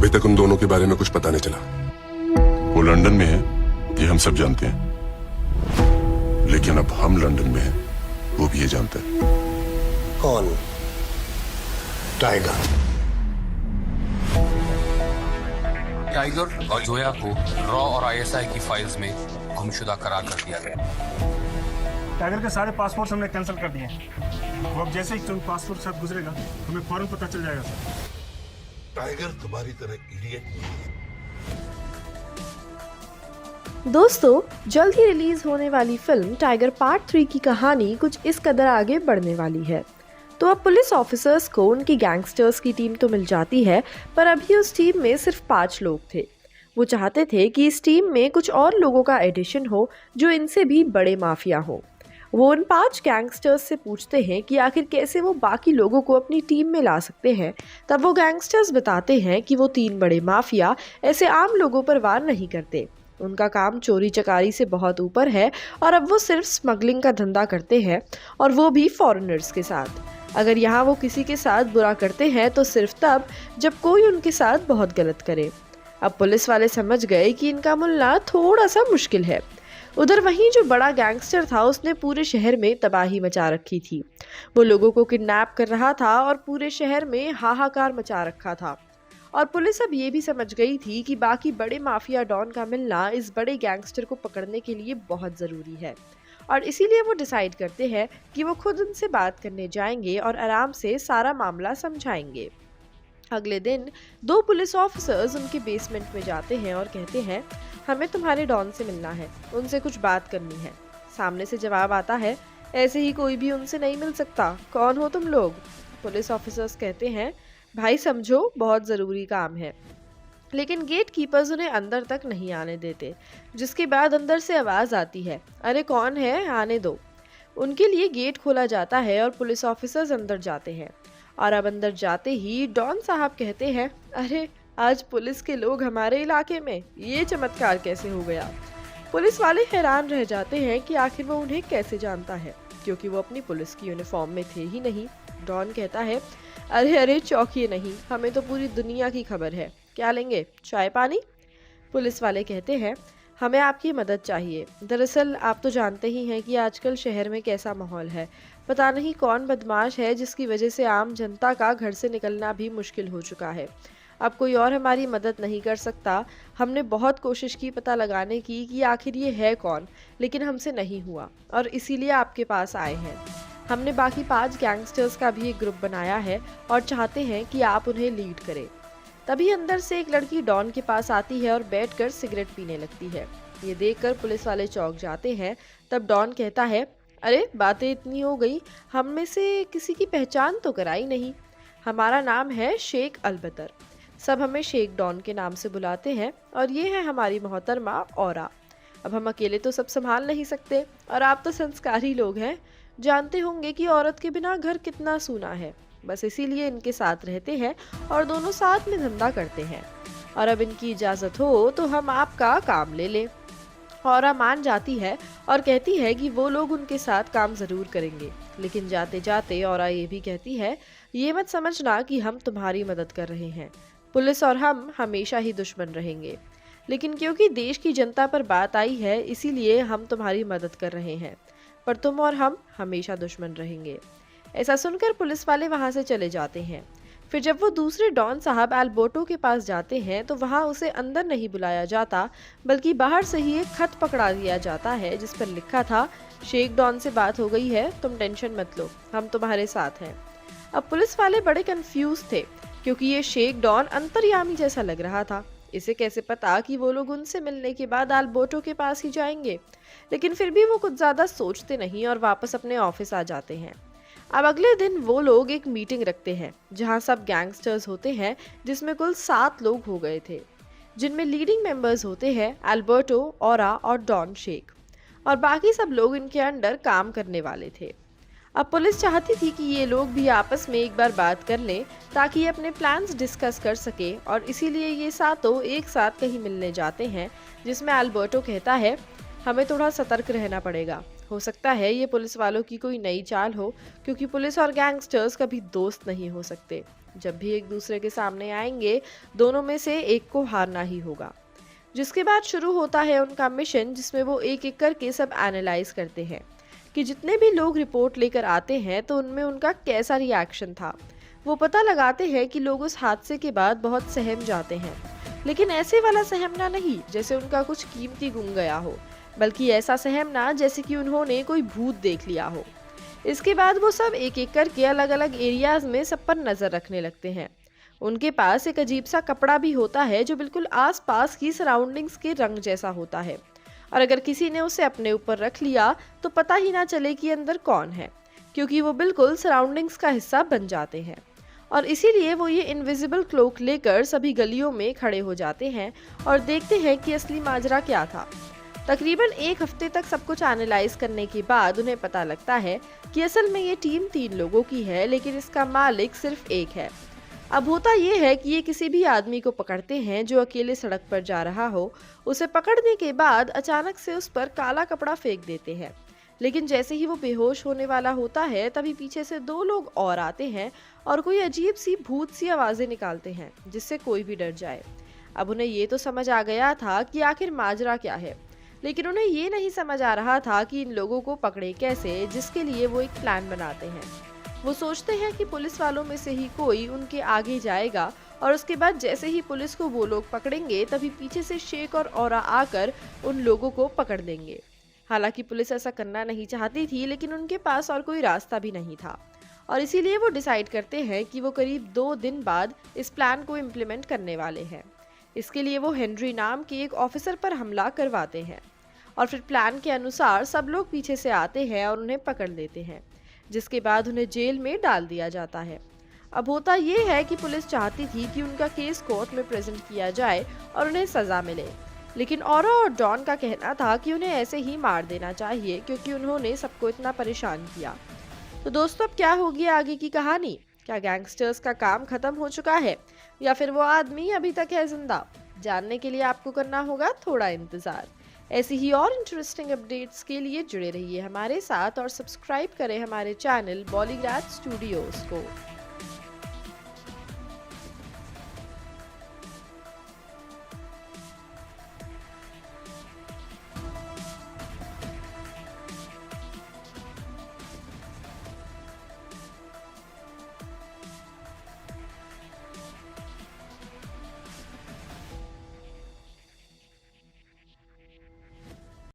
अभी तक उन दोनों के बारे में कुछ पता नहीं चला। वो लंदन में है, ये हम सब जानते हैं, लेकिन अब हम लंदन में हैं, वो भी ये जानता है। कौन? टाइगर। टाइगर और जोया को रॉ और आईएसआई की फाइल्स में गुमशुदा करार कर दिया गया। टाइगर के सारे पासपोर्ट हमने कैंसिल कर दिए। वो अब जैसे ही पासपोर्ट साथ गुजरेगा हमें फौरन पता चल जाएगा सर। टाइगर तुम्हारी तरह इडियट नहीं है। दोस्तों, जल्द ही रिलीज होने वाली फिल्म टाइगर पार्ट 3 की कहानी कुछ इस कदर आगे बढ़ने वाली है। तो अब पुलिस ऑफिसर्स को उनकी गैंगस्टर्स की टीम तो मिल जाती है, पर अभी उस टीम में सिर्फ 5 लोग थे। वो चाहते थे कि इस टीम में कुछ और लोगों का एडिशन हो जो इनसे भी बड़े माफिया हो। वो उन 5 गैंगस्टर्स से पूछते हैं कि आखिर कैसे वो बाकी लोगों को अपनी टीम में ला सकते हैं। तब वो गैंगस्टर्स बताते हैं कि वो 3 बड़े माफिया ऐसे आम लोगों पर वार नहीं करते। उनका काम चोरी चकारी से बहुत ऊपर है और अब वो सिर्फ स्मगलिंग का धंधा करते हैं, और वो भी फॉरेनर्स के साथ। अगर यहाँ वो किसी के साथ बुरा करते हैं तो सिर्फ तब जब कोई उनके साथ बहुत गलत करे। अब पुलिस वाले समझ गए कि इनका मिलना थोड़ा सा मुश्किल है। उधर वहीं जो बड़ा गैंगस्टर था उसने पूरे शहर में तबाही मचा रखी थी। वो लोगों को किडनैप कर रहा था और पूरे शहर में हाहाकार मचा रखा था। और पुलिस अब ये भी समझ गई थी कि बाकी बड़े माफिया डॉन का मिलना इस बड़े गैंगस्टर को पकड़ने के लिए बहुत ज़रूरी है। और इसीलिए वो डिसाइड करते हैं कि वो खुद उनसे बात करने जाएंगे और आराम से सारा मामला समझाएंगे। अगले दिन 2 पुलिस ऑफिसर्स उनके बेसमेंट में जाते हैं और कहते हैं, हमें तुम्हारे डॉन से मिलना है, उनसे कुछ बात करनी है। सामने से जवाब आता है, ऐसे ही कोई भी उनसे नहीं मिल सकता, कौन हो तुम लोग? पुलिस ऑफिसर्स कहते हैं, भाई समझो, बहुत ज़रूरी काम है। लेकिन गेट कीपर्स उन्हें अंदर तक नहीं आने देते, जिसके बाद अंदर से आवाज़ आती है, अरे कौन है, आने दो। उनके लिए गेट खोला जाता है और पुलिस ऑफिसर्स अंदर जाते हैं। और अब अंदर जाते ही डॉन साहब कहते हैं, अरे आज पुलिस के लोग हमारे इलाके में, ये चमत्कार कैसे हो गया? पुलिस वाले हैरान रह जाते हैं कि आखिर वो उन्हें कैसे जानता है, क्योंकि वो अपनी पुलिस की यूनिफॉर्म में थे ही नहीं। डॉन कहता है, अरे चौंकिए नहीं, हमें तो पूरी दुनिया की खबर है, क्या लेंगे, चाय पानी? पुलिस वाले कहते हैं, हमें आपकी मदद चाहिए। दरअसल आप तो जानते ही हैं कि आजकल शहर में कैसा माहौल है। पता नहीं कौन बदमाश है जिसकी वजह से आम जनता का घर से निकलना भी मुश्किल हो चुका है। अब कोई और हमारी मदद नहीं कर सकता। हमने बहुत कोशिश की पता लगाने की कि आखिर ये है कौन, लेकिन हमसे नहीं हुआ और इसीलिए आपके पास आए हैं। हमने बाकी 5 गैंगस्टर्स का भी एक ग्रुप बनाया है और चाहते हैं कि आप उन्हें लीड करें। तभी अंदर से एक लड़की डॉन के पास आती है और बैठकर सिगरेट पीने लगती है। ये देखकर पुलिस वाले चौंक जाते हैं। तब डॉन कहता है, अरे बातें इतनी हो गई, हम में से किसी की पहचान तो कराई नहीं। हमारा नाम है शेख अलबतर, सब हमें शेख डॉन के नाम से बुलाते हैं, और ये है हमारी मोहतरमा औरा। अब हम अकेले तो सब संभाल नहीं सकते, और आप तो संस्कारी लोग हैं, जानते होंगे कि औरत के बिना घर कितना सूना है। बस इसीलिए इनके साथ रहते हैं और दोनों साथ में धंधा करते हैं, और अब इनकी इजाज़त हो तो हम आपका काम ले लें। औरा मान जाती है और कहती है कि वो लोग उनके साथ काम ज़रूर करेंगे, लेकिन जाते जाते औरा ये भी कहती है, ये मत समझना कि हम तुम्हारी मदद कर रहे हैं। पुलिस और हम हमेशा ही दुश्मन रहेंगे, लेकिन क्योंकि देश की जनता पर बात आई है इसीलिए हम तुम्हारी मदद कर रहे हैं, पर तुम और हम हमेशा दुश्मन रहेंगे। ऐसा सुनकर पुलिस वाले वहाँ से चले जाते हैं। फिर जब वो दूसरे डॉन साहब एल्बर्टो के पास जाते हैं तो वहाँ उसे अंदर नहीं बुलाया जाता, बल्कि बाहर से ही एक खत पकड़ा दिया जाता है जिस पर लिखा था, शेख डॉन से बात हो गई है, तुम टेंशन मत लो, हम तुम्हारे साथ हैं। अब पुलिस वाले बड़े कंफ्यूज थे, क्योंकि ये शेख डॉन अंतर्यामी जैसा लग रहा था। इसे कैसे पता कि वो लोग उनसे मिलने के बाद एल्बर्टो के पास ही जाएंगे? लेकिन फिर भी वो कुछ ज़्यादा सोचते नहीं और वापस अपने ऑफिस आ जाते हैं। अब अगले दिन वो लोग एक मीटिंग रखते हैं जहां सब गैंगस्टर्स होते हैं, जिसमें कुल 7 लोग हो गए थे, जिनमें लीडिंग मेंबर्स होते हैं एल्बर्टो, औरा और डॉन शेख, और बाकी सब लोग इनके अंडर काम करने वाले थे। अब पुलिस चाहती थी कि ये लोग भी आपस में एक बार बात कर लें ताकि ये अपने प्लान्स डिस्कस कर सके, और इसीलिए ये सातों एक साथ कहीं मिलने जाते हैं, जिसमें एल्बर्टो कहता है, हमें थोड़ा सतर्क रहना पड़ेगा, हो सकता है ये पुलिस वालों की कोई नई चाल हो, क्योंकि पुलिस और गैंगस्टर्स कभी दोस्त नहीं हो सकते। जब भी एक दूसरे के सामने आएंगे, दोनों में से एक को हारना ही होगा। जिसके बाद शुरू होता है उनका मिशन, जिसमें वो एक एक करके सब एनालाइज करते हैं कि जितने भी लोग रिपोर्ट लेकर आते हैं तो उनमें उनका कैसा रिएक्शन था। वो पता लगाते हैं कि लोग उस हादसे के बाद बहुत सहम जाते हैं, लेकिन ऐसे वाला सहमना नहीं जैसे उनका कुछ कीमती गुम गया हो, बल्कि ऐसा सहमना जैसे कि उन्होंने कोई भूत देख लिया हो। इसके बाद वो सब एक एक करके अलग अलग एरियाज में सब पर नजर रखने लगते हैं। उनके पास एक अजीब सा कपड़ा भी होता है जो बिल्कुल आसपास की सराउंडिंग्स के रंग जैसा होता है, और अगर किसी ने उसे अपने ऊपर रख लिया तो पता ही ना चले कि अंदर कौन है, क्योंकि वो बिल्कुल सराउंडिंग्स का हिस्सा बन जाते हैं। और इसीलिए वो ये इनविजिबल क्लोक लेकर सभी गलियों में खड़े हो जाते हैं और देखते हैं कि असली माजरा क्या था। तकरीबन एक हफ्ते तक सब कुछ एनालाइज करने के बाद उन्हें पता लगता है कि असल में ये टीम 3 लोगों की है, लेकिन इसका मालिक सिर्फ एक है। अब होता ये है कि ये किसी भी आदमी को पकड़ते हैं जो अकेले सड़क पर जा रहा हो। उसे पकड़ने के बाद अचानक से उस पर काला कपड़ा फेंक देते हैं, लेकिन जैसे ही वो बेहोश होने वाला होता है तभी पीछे से 2 लोग और आते हैं और कोई अजीब सी भूत सी आवाजें निकालते हैं जिससे कोई भी डर जाए। अब उन्हें ये तो समझ आ गया था कि आखिर माजरा क्या है, लेकिन उन्हें ये नहीं समझ आ रहा था कि इन लोगों को पकड़े कैसे, जिसके लिए वो एक प्लान बनाते हैं। वो सोचते हैं कि पुलिस वालों में से ही कोई उनके आगे जाएगा और उसके बाद जैसे ही पुलिस को वो लोग पकड़ेंगे तभी पीछे से शेक और औरा आकर उन लोगों को पकड़ देंगे। हालांकि पुलिस ऐसा करना नहीं चाहती थी, लेकिन उनके पास और कोई रास्ता भी नहीं था, और इसीलिए वो डिसाइड करते हैं कि वो करीब 2 दिन बाद इस प्लान को इम्प्लीमेंट करने वाले हैं। इसके लिए वो हेनरी नाम के एक ऑफिसर पर हमला करवाते हैं और फिर प्लान के अनुसार सब लोग पीछे से आते हैं और उन्हें पकड़ लेते हैं, जिसके बाद उन्हें जेल में डाल दिया जाता है। अब होता ये है कि पुलिस चाहती थी कि उनका केस कोर्ट में प्रेजेंट किया जाए और उन्हें सजा मिले, लेकिन औरा और डॉन का कहना था कि उन्हें ऐसे ही मार देना चाहिए क्योंकि उन्होंने सबको इतना परेशान किया। तो दोस्तों, अब क्या होगी आगे की कहानी? क्या गैंगस्टर्स का काम खत्म हो चुका है या फिर वो आदमी अभी तक है जिंदा? जानने के लिए आपको करना होगा थोड़ा इंतजार। ऐसी ही और इंटरेस्टिंग अपडेट्स के लिए जुड़े रहिए हमारे साथ और सब्सक्राइब करें हमारे चैनल बॉलीग्राज स्टूडियोज को।